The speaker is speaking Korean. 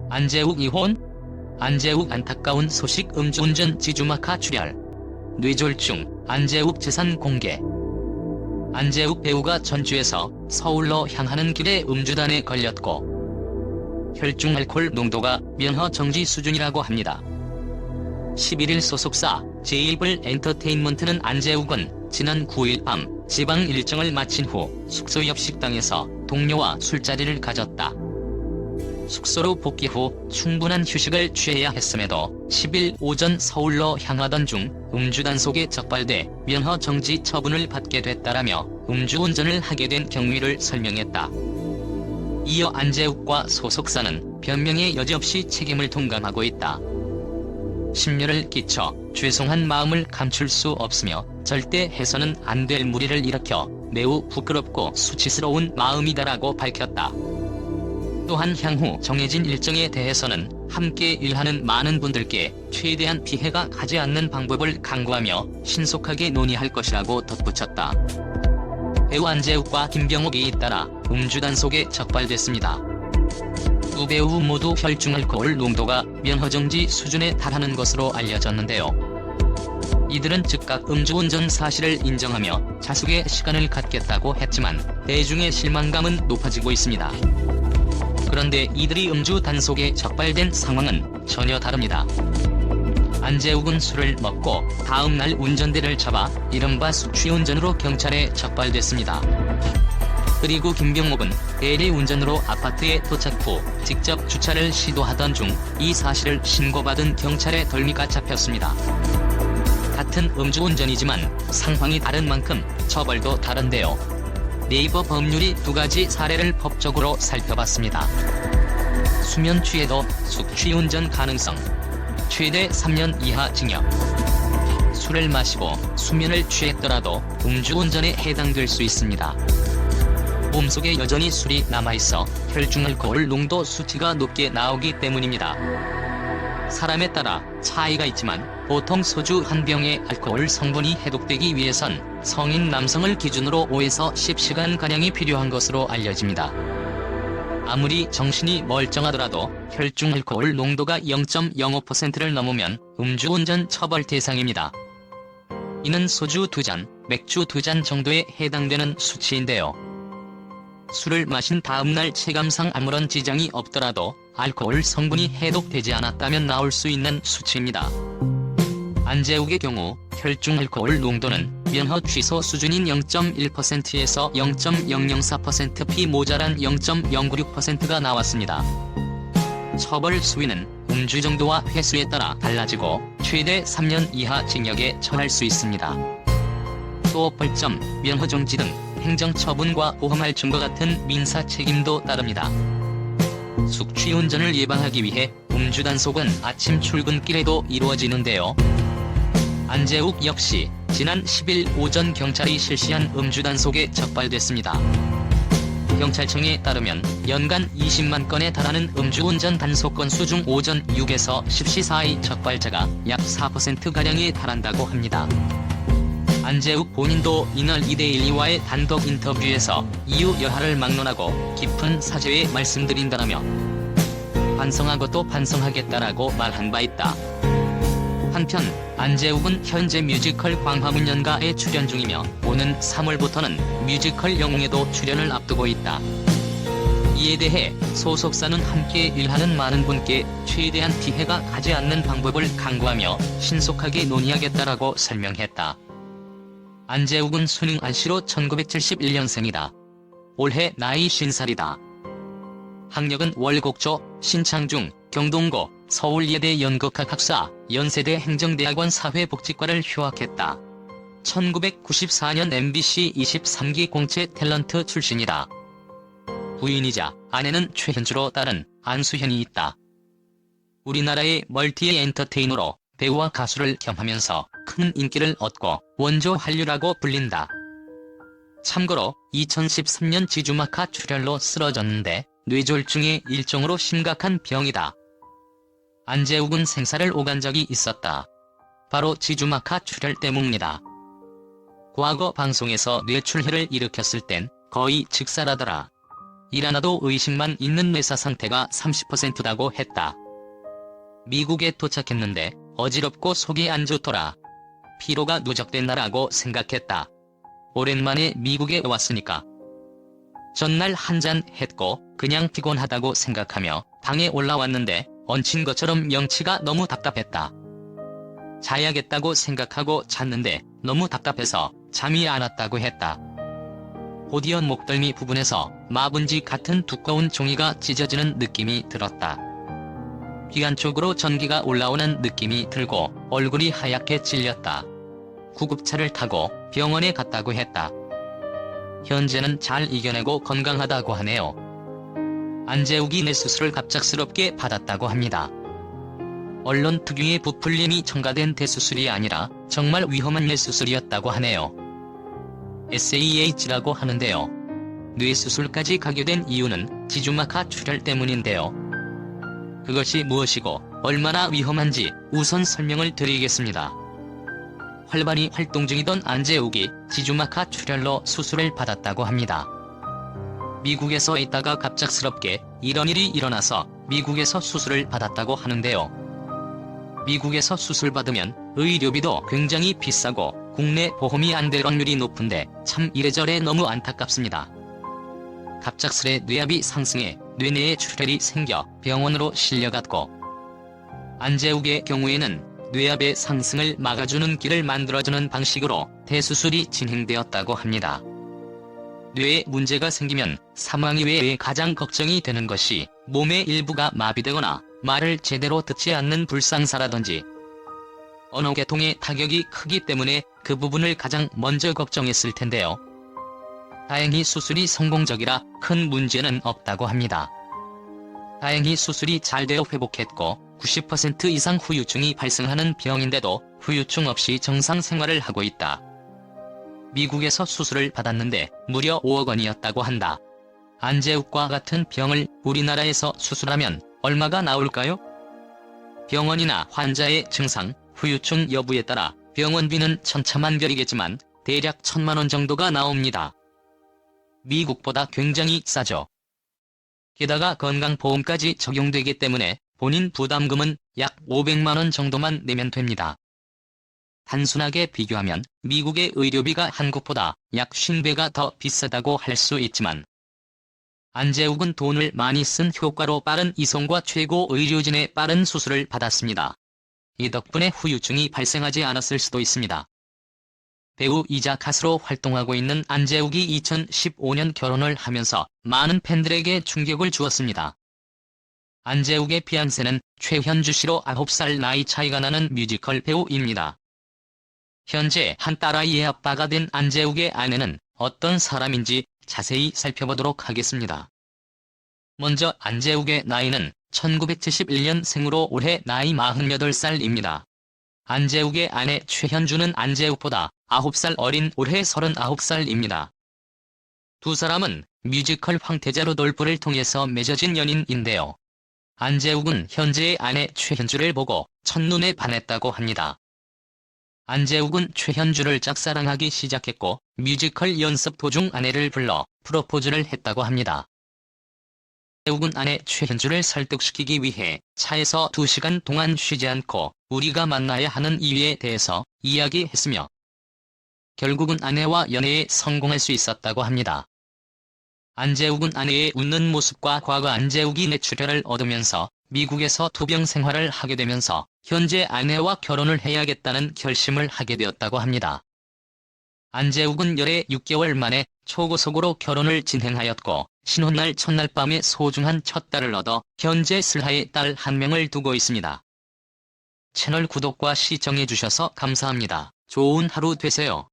안재욱 이혼? 안재욱 안타까운 소식. 음주운전 지주마카 출혈. 뇌졸중, 안재욱 재산 공개. 안재욱 배우가 전주에서 서울로 향하는 길에 음주단에 걸렸고 혈중 알코올 농도가 면허 정지 수준이라고 합니다. 11일 소속사 제이블 엔터테인먼트는 안재욱은 지난 9일 밤 지방 일정을 마친 후 숙소 옆 식당에서 동료와 술자리를 가졌다. 숙소로 복귀 후 충분한 휴식을 취해야 했음에도 10일 오전 서울로 향하던 중 음주 단속에 적발돼 면허 정지 처분을 받게 됐다라며 음주운전을 하게 된 경위를 설명했다. 이어 안재욱과 소속사는 변명에 여지없이 책임을 통감하고 있다. 심려를 끼쳐 죄송한 마음을 감출 수 없으며 절대 해서는 안 될 무리를 일으켜 매우 부끄럽고 수치스러운 마음이다라고 밝혔다. 또한 향후 정해진 일정에 대해서는 함께 일하는 많은 분들께 최대한 피해가 가지 않는 방법을 강구하며 신속하게 논의할 것이라고 덧붙였다. 배우 안재욱과 김병옥이 잇따라 음주 단속에 적발됐습니다. 두 배우 모두 혈중 알코올 농도가 면허정지 수준에 달하는 것으로 알려졌는데요. 이들은 즉각 음주운전 사실을 인정하며 자숙의 시간을 갖겠다고 했지만 대중의 실망감은 높아지고 있습니다. 그런데 이들이 음주 단속에 적발된 상황은 전혀 다릅니다. 안재욱은 술을 먹고 다음날 운전대를 잡아 이른바 숙취운전으로 경찰에 적발됐습니다. 그리고 김병옥은 대리운전으로 아파트에 도착 후 직접 주차를 시도하던 중 이 사실을 신고받은 경찰에 덜미가 잡혔습니다. 같은 음주운전이지만 상황이 다른 만큼 처벌도 다른데요. 네이버 법률이 두 가지 사례를 법적으로 살펴봤습니다. 수면 취해도 숙취운전 가능성. 최대 3년 이하 징역. 술을 마시고 수면을 취했더라도 음주운전에 해당될 수 있습니다. 몸속에 여전히 술이 남아있어 혈중 알코올 농도 수치가 높게 나오기 때문입니다. 사람에 따라 차이가 있지만 보통 소주 한 병의 알코올 성분이 해독되기 위해선 성인 남성을 기준으로 5에서 10시간가량이 필요한 것으로 알려집니다. 아무리 정신이 멀쩡하더라도 혈중 알코올 농도가 0.05%를 넘으면 음주운전 처벌 대상입니다. 이는 소주 2잔, 맥주 2잔 정도에 해당되는 수치인데요. 술을 마신 다음날 체감상 아무런 지장이 없더라도 알코올 성분이 해독되지 않았다면 나올 수 있는 수치입니다. 안재욱의 경우 혈중 알코올 농도는 면허 취소 수준인 0.1%에서 0.004% 비모자란 0.096%가 나왔습니다. 처벌 수위는 음주 정도와 횟수에 따라 달라지고 최대 3년 이하 징역에 처할 수 있습니다. 또 벌점, 면허 정지 등 행정처분과 보험할 증거 같은 민사 책임도 따릅니다. 숙취운전을 예방하기 위해 음주 단속은 아침 출근길에도 이루어지는데요. 안재욱 역시 지난 10일 오전 경찰이 실시한 음주 단속에 적발됐습니다. 경찰청에 따르면 연간 20만 건에 달하는 음주운전 단속 건수 중 오전 6에서 10시 사이 적발자가 약 4%가량에 달한다고 합니다. 안재욱 본인도 이날 이데일리와의 단독 인터뷰에서 이유 여하를 막론하고 깊은 사죄의 말씀드린다라며 반성하고 또 반성하겠다라고 말한 바 있다. 한편 안재욱은 현재 뮤지컬 광화문연가에 출연 중이며 오는 3월부터는 뮤지컬 영웅에도 출연을 앞두고 있다. 이에 대해 소속사는 함께 일하는 많은 분께 최대한 피해가 가지 않는 방법을 강구하며 신속하게 논의하겠다라고 설명했다. 안재욱은 수능 안시로 1971년생이다. 올해 나이 50살이다. 학력은 월곡초, 신창중, 경동고, 서울예대 연극학 학사, 연세대 행정대학원 사회복지과를 휴학했다. 1994년 MBC 23기 공채 탤런트 출신이다. 부인이자 아내는 최현주로 딸은 안수현이 있다. 우리나라의 멀티 엔터테이너로 배우와 가수를 겸하면서 큰 인기를 얻고 원조 한류라고 불린다. 참고로 2013년 지주마카 출혈로 쓰러졌는데 뇌졸중의 일종으로 심각한 병이다. 안재욱은 생사를 오간 적이 있었다. 바로 지주마카 출혈 때문이다. 과거 방송에서 뇌출혈을 일으켰을 땐 거의 즉사라더라. 일 하나도 의식만 있는 뇌사 상태가 30%다고 했다. 미국에 도착했는데 어지럽고 속이 안 좋더라. 피로가 누적됐나라고 생각했다. 오랜만에 미국에 왔으니까. 전날 한잔 했고 그냥 피곤하다고 생각하며 방에 올라왔는데 얹힌 것처럼 명치가 너무 답답했다. 자야겠다고 생각하고 잤는데 너무 답답해서 잠이 안 왔다고 했다. 곧이어 목덜미 부분에서 마분지 같은 두꺼운 종이가 찢어지는 느낌이 들었다. 귀 안쪽으로 전기가 올라오는 느낌이 들고 얼굴이 하얗게 찔렸다. 구급차를 타고 병원에 갔다고 했다. 현재는 잘 이겨내고 건강하다고 하네요. 안재욱이 뇌수술을 갑작스럽게 받았다고 합니다. 언론 특유의 부풀림이 첨가된 대수술이 아니라 정말 위험한 뇌수술이었다고 하네요. SAH라고 하는데요. 뇌수술까지 가게 된 이유는 지주막하 출혈 때문인데요. 그것이 무엇이고 얼마나 위험한지 우선 설명을 드리겠습니다. 활발히 활동 중이던 안재욱이 지주막하 출혈로 수술을 받았다고 합니다. 미국에서 있다가 갑작스럽게 이런 일이 일어나서 미국에서 수술을 받았다고 하는데요. 미국에서 수술받으면 의료비도 굉장히 비싸고 국내 보험이 안 될 확률이 높은데 참 이래저래 너무 안타깝습니다. 갑작스레 뇌압이 상승해 뇌내에 출혈이 생겨 병원으로 실려갔고, 안재욱의 경우에는 뇌압의 상승을 막아주는 길을 만들어주는 방식으로 대수술이 진행되었다고 합니다. 뇌에 문제가 생기면 사망 이외에 가장 걱정이 되는 것이 몸의 일부가 마비되거나 말을 제대로 듣지 않는 불상사라든지 언어계통의 타격이 크기 때문에 그 부분을 가장 먼저 걱정했을 텐데요. 다행히 수술이 성공적이라 큰 문제는 없다고 합니다. 다행히 수술이 잘 되어 회복했고 90% 이상 후유증이 발생하는 병인데도 후유증 없이 정상 생활을 하고 있다. 미국에서 수술을 받았는데 무려 5억 원이었다고 한다. 안재욱과 같은 병을 우리나라에서 수술하면 얼마가 나올까요? 병원이나 환자의 증상, 후유증 여부에 따라 병원비는 천차만별이겠지만 대략 1,000만 원 정도가 나옵니다. 미국보다 굉장히 싸죠. 게다가 건강보험까지 적용되기 때문에 본인 부담금은 약 500만 원 정도만 내면 됩니다. 단순하게 비교하면 미국의 의료비가 한국보다 약 50배가 더 비싸다고 할 수 있지만, 안재욱은 돈을 많이 쓴 효과로 빠른 이송과 최고 의료진의 빠른 수술을 받았습니다. 이 덕분에 후유증이 발생하지 않았을 수도 있습니다. 배우이자 가수로 활동하고 있는 안재욱이 2015년 결혼을 하면서 많은 팬들에게 충격을 주었습니다. 안재욱의 피앙세는 최현주 씨로 9살 나이 차이가 나는 뮤지컬 배우입니다. 현재 한 딸아이의 아빠가 된 안재욱의 아내는 어떤 사람인지 자세히 살펴보도록 하겠습니다. 먼저 안재욱의 나이는 1971년생으로 올해 나이 48살입니다. 안재욱의 아내 최현주는 안재욱보다 9살 어린 올해 39살입니다. 두 사람은 뮤지컬 황태자 루돌프를 통해서 맺어진 연인인데요. 안재욱은 현재의 아내 최현주를 보고 첫눈에 반했다고 합니다. 안재욱은 최현주를 짝사랑하기 시작했고 뮤지컬 연습 도중 아내를 불러 프로포즈를 했다고 합니다. 안재욱은 아내 최현주를 설득시키기 위해 차에서 2시간 동안 쉬지 않고 우리가 만나야 하는 이유에 대해서 이야기했으며 결국은 아내와 연애에 성공할 수 있었다고 합니다. 안재욱은 아내의 웃는 모습과 과거 안재욱이 뇌출혈을 얻으면서 미국에서 투병 생활을 하게 되면서 현재 아내와 결혼을 해야겠다는 결심을 하게 되었다고 합니다. 안재욱은 열애 6개월 만에 초고속으로 결혼을 진행하였고 신혼날 첫날 밤에 소중한 첫 딸을 얻어 현재 슬하에 딸 1명을 두고 있습니다. 채널 구독과 시청해주셔서 감사합니다. 좋은 하루 되세요.